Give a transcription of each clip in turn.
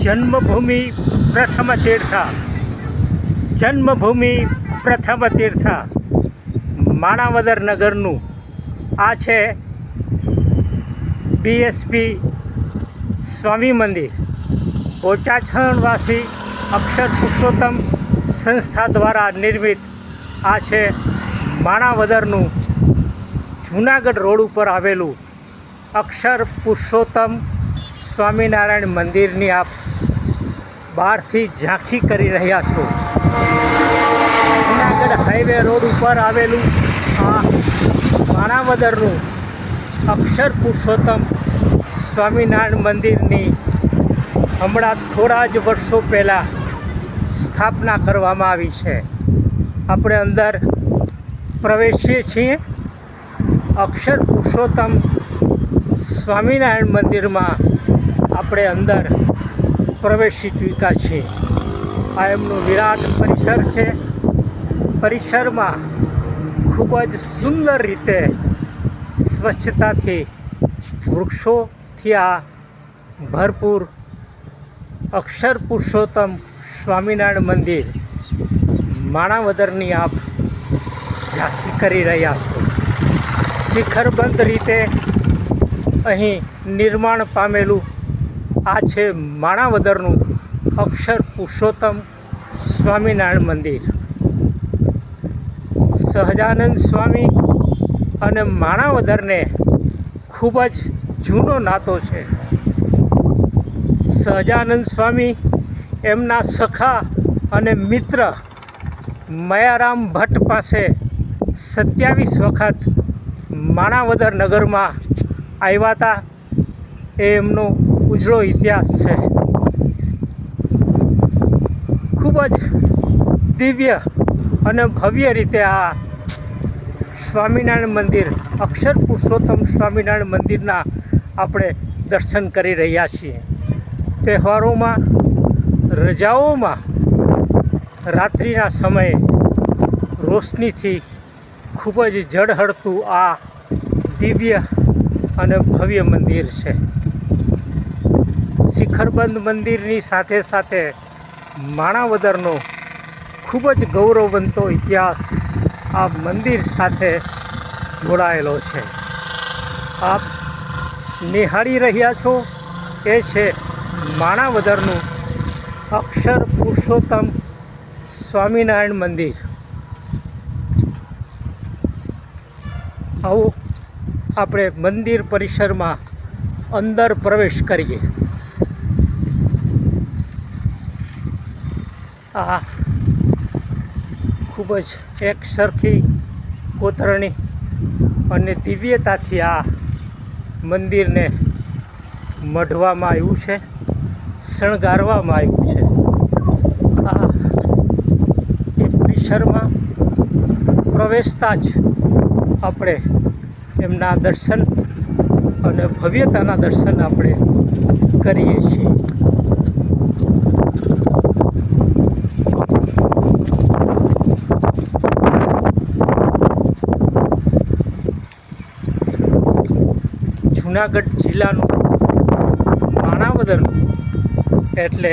જન્મભૂમિ પ્રથમ તીર્થ માણાવદર નગરનું આ છે બીએસપી સ્વામી મંદિર. બોચાસણવાસી અક્ષર પુરુષોત્તમ સંસ્થા દ્વારા નિર્મિત આ છે માણાવદરનું જૂનાગઢ રોડ ઉપર આવેલું અક્ષર પુરુષોત્તમ સ્વામિનારાયણ મંદિરની આપ બહારથી ઝાંખી કરી રહ્યા છો. જૂનાગઢ હાઈવે રોડ ઉપર આવેલું આ માણાવદરનું અક્ષર પુરુષોત્તમ સ્વામિનારાયણ મંદિરની હમણાં થોડા જ વર્ષો પહેલાં સ્થાપના કરવામાં આવી છે. આપણે અંદર પ્રવેશીએ છીએ. અક્ષર પુરુષોત્તમ સ્વામિનારાયણ મંદિરમાં આપણે અંદર પ્રવેશી ચૂક્યા છીએ. આ એમનું વિરાટ પરિસર છે. પરિસરમાં ખૂબ જ સુંદર રીતે સ્વચ્છતાથી વૃક્ષોથી આ ભરપૂર અક્ષર પુરુષોત્તમ સ્વામિનારાયણ મંદિર માણાવદરની આપ ઝાંખી કરી રહ્યા છો. શિખરબંધ રીતે અહીં નિર્માણ પામેલું આ છે માણાવદરનું અક્ષર પુરુષોત્તમ સ્વામિનારાયણ મંદિર. સહજાનંદ સ્વામી અને માણાવદરને ખૂબ જ જૂનો નાતો છે. સહજાનંદ સ્વામી એમના સખા અને મિત્ર મયારામ ભટ્ટ પાસે 27 વખત માણાવદર નગરમાં આવ્યા હતા. એ એમનો ઉજળો ઇતિહાસ છે. ખૂબ જ દિવ્ય અને ભવ્ય રીતે આ સ્વામિનારાયણ મંદિર અક્ષર પુરુષોત્તમ સ્વામિનારાયણ મંદિરના આપણે દર્શન કરી રહ્યા છીએ. તહેવારોમાં, રજાઓમાં રાત્રિના સમયે રોશનીથી ખૂબ જ ઝળહળતું આ દિવ્ય અને ભવ્ય મંદિર છે. શિખરબંધ મંદિરની સાથે સાથે માણાવદરનો ખૂબ જ ગૌરવવંતો ઇતિહાસ આ મંદિર સાથે જોડાયેલો છે. આપ નિહાળી રહ્યા છો એ છે માણાવદરનું અક્ષર પુરુષોત્તમ સ્વામિનારાયણ મંદિર. આવું આપણે મંદિર પરિસરમાં અંદર પ્રવેશ કરીએ. આ ખૂબ જ એક સરખી કોતરણી અને દિવ્યતાથી આ મંદિરને મઢવામાં આવ્યું છે, શણગારવામાં આવ્યું છે. આ એ પરિસરમાં પ્રવેશતા જ આપણે એમના દર્શન અને ભવ્યતાના દર્શન આપણે કરીએ છીએ. જૂનાગઢ જિલ્લાનું માણાવદરનું એટલે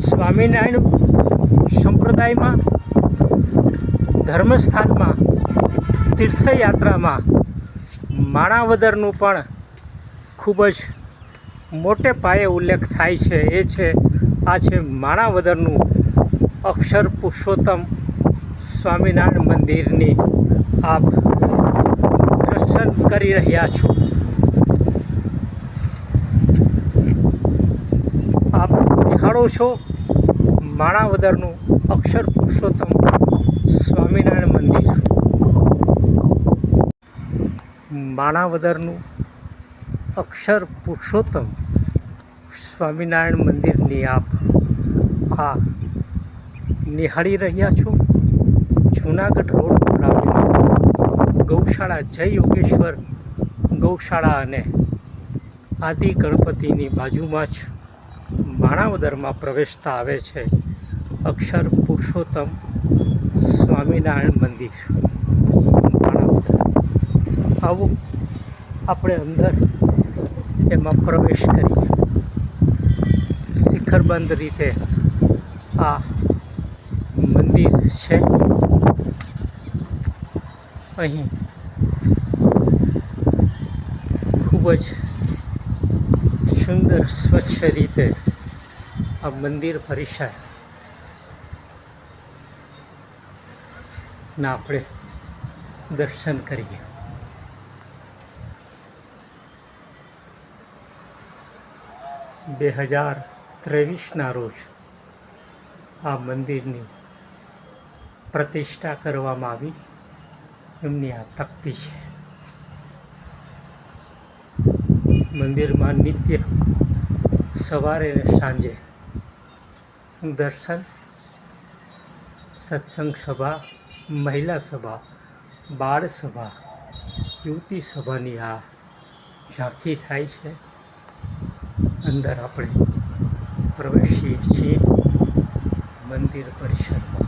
સ્વામિનારાયણ સંપ્રદાયમાં, ધર્મસ્થાનમાં, તીર્થયાત્રામાં માણાવદરનું પણ ખૂબ જ મોટે પાયે ઉલ્લેખ થાય છે. એ છે આ છે માણાવદરનું અક્ષર પુરુષોત્તમ સ્વામિનારાયણ મંદિરની આપ દર્શન કરી રહ્યા છો. આપ નિહાળો છો માણાવદરનું અક્ષર પુરુષોત્તમ સ્વામિનારાયણ મંદિર. માણાવદરનું અક્ષર પુરુષોત્તમ સ્વામિનારાયણ મંદિરની આપ આ નિહાળી રહ્યા છો. જૂનાગઢ રોડ પર આવેલું ગૌશાળા જય યોગેશ્વર ગૌશાળા અને આદિ ગણપતિની બાજુમાં જ માણાવદરમાં પ્રવેશતા આવે છે અક્ષર પુરુષોત્તમ સ્વામિનારાયણ મંદિર માણાવદર. આવું આપણે અંદર એમાં પ્રવેશ કરીએ. શિખરબંધ રીતે આ મંદિર છે. અહીં ખૂબ જ સુંદર સ્વચ્છ રીતે આ મંદિર પરિસર ના આપણે દર્શન કરીએ. બે 2023ના રોજ આ મંદિરની પ્રતિષ્ઠા કરવામાં આવી. એમની આ તકતી છે. મંદિરમાં નિત્ય સવારે અને સાંજે દર્શન, સત્સંગ સભા, મહિલા સભા, બાળ સભા, યુવતી સભાની આ ઝાંખી થાય છે. અંદર આપણે પ્રવેશીએ છીએ મંદિર પરિસરમાં.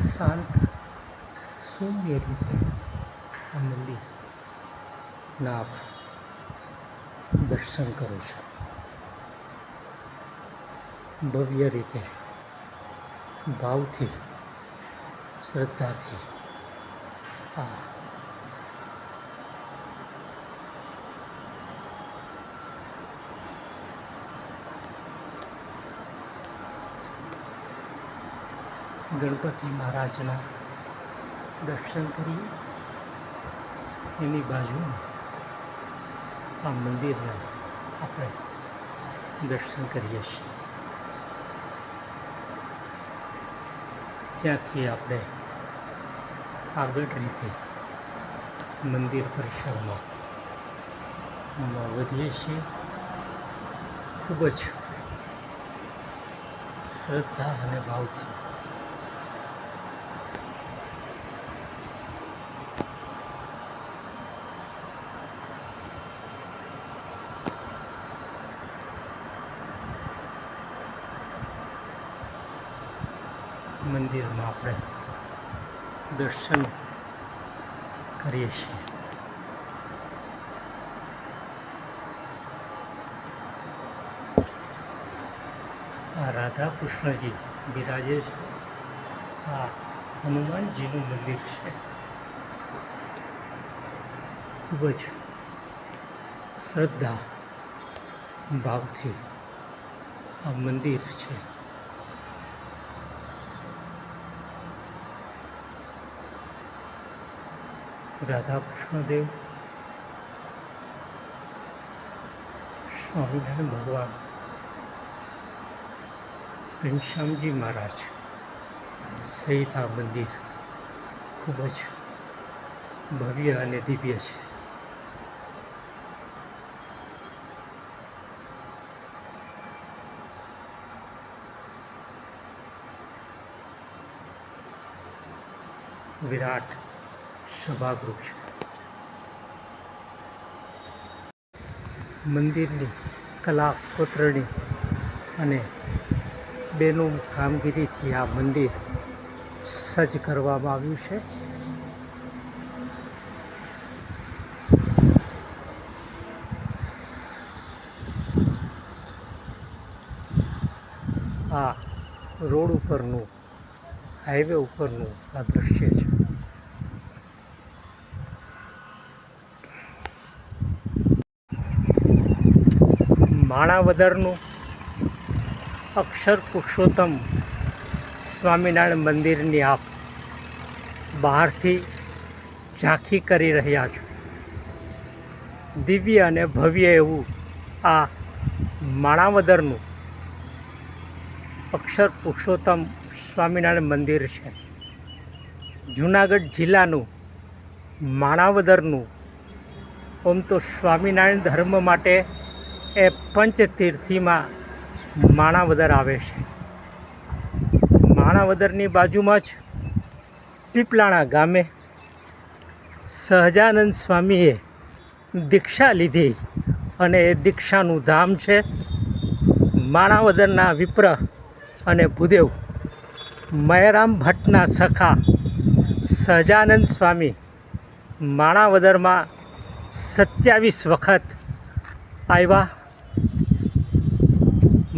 શાંત શૂન્ય રીતે આ મંદિરના આપ દર્શન કરો છો. ભવ્ય રીતે, ભાવથી, શ્રદ્ધાથી આ ગણપતિ મહારાજના દર્શન કરીએ. એની બાજુમાં આ મંદિરના આપણે દર્શન કરીએ છીએ. ત્યાંથી આપણે આગળ રીતે મંદિર પરિસરમાં વધીએ છીએ. ખૂબ જ શ્રદ્ધા અને ભાવથી મંદિરમાં આપણે દર્શન કરીએ છીએ. આ રાધા કૃષ્ણજી બિરાજે છે. આ હનુમાનજીનું મંદિર છે. ખૂબ જ શ્રદ્ધા ભાવથી આ મંદિર છે. રાધા કૃષ્ણદેવ, સ્વામિનારાયણ ભગવાન, ઘનશ્યામજી મહારાજ સહિત આ મંદિર ખૂબ જ ભવ્ય અને દિવ્ય છે. વિરાટ સભાગૃહ છે. મંદિરની કલા કોતરણી અને બેનું કામગીરીથી આ મંદિર સજ્જ કરવામાં આવ્યું છે. આ રોડ ઉપરનું, હાઈવે ઉપરનું આ દૃશ્ય છે. માણાવદરનું અક્ષર પુરુષોત્તમ સ્વામિનારાયણ મંદિરની આપ બહારથી ઝાંખી કરી રહ્યા છો. દિવ્ય અને ભવ્ય એવું આ માણાવદરનું અક્ષર પુરુષોત્તમ સ્વામિનારાયણ મંદિર છે. જૂનાગઢ જિલ્લાનું માણાવદરનું આમ તો સ્વામિનારાયણ ધર્મ માટે એ પંચતીર્થીમાં માણાવદર આવે છે. માણાવદરની બાજુમાં જ પીપલાણા ગામે સહજાનંદ સ્વામીએ દીક્ષા લીધી અને એ દીક્ષાનું ધામ છે. માણાવદરના વિપ્ર અને ભૂદેવ મયરામ ભટ્ટના સખા સહજાનંદ સ્વામી માણાવદરમાં 27 વખત આવ્યા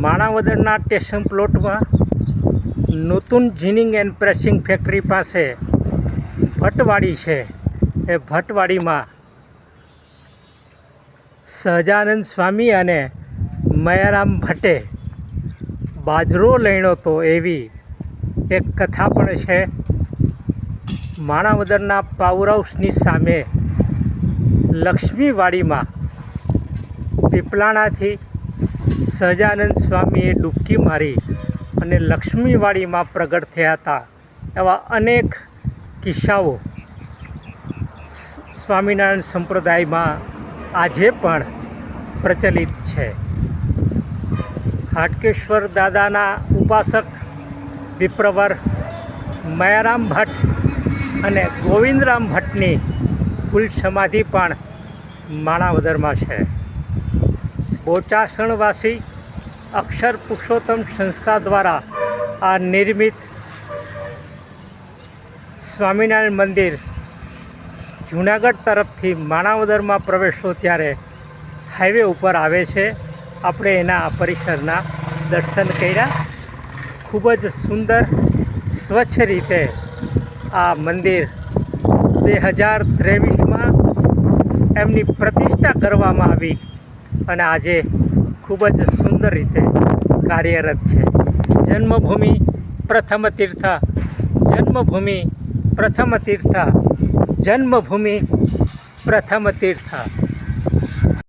માણાવદરના સ્ટેશન પ્લોટમાં નૂતન જીનિંગ એન્ડ પ્રેસિંગ ફેક્ટરી પાસે ભટ્ટવાડી છે. એ ભટ્ટવાડીમાં સહજાનંદ સ્વામી અને મયારામ ભટ્ટે બાજરો લણ્યો તો એવી એક કથા પણ છે. માણાવદરના પાવર હાઉસની સામે લક્ષ્મીવાડીમાં પીપલાણાથી સહજાનંદ સ્વામીએ ડૂબકી મારી અને લક્ષ્મીવાડીમાં પ્રગટ થયા હતા. એવા અનેક કિસ્સાઓ સ્વામિનારાયણ સંપ્રદાયમાં આજે પણ પ્રચલિત છે. હાટકેશ્વર દાદાના ઉપાસક વિપ્રવર મયારામ ભટ્ટ અને ગોવિંદરામ ભટ્ટની કુલ સમાધિ પણ માણાવદરમાં છે. બોચાસણવાસી અક્ષર પુરુષોત્તમ સંસ્થા દ્વારા આ નિર્મિત સ્વામિનારાયણ મંદિર જૂનાગઢ તરફથી માણાવદરમાં પ્રવેશો ત્યારે હાઈવે ઉપર આવે છે. આપણે એના પરિસરના દર્શન કર્યા. ખૂબ જ સુંદર સ્વચ્છ રીતે આ મંદિર 2023માં એમની પ્રતિષ્ઠા કરવામાં આવી અને આજે ખૂબ જ સુંદર રીતે કાર્યરત છે. જન્મભૂમિ પ્રથમ તીર્થ, જન્મભૂમિ પ્રથમ તીર્થ, જન્મભૂમિ પ્રથમ તીર્થ.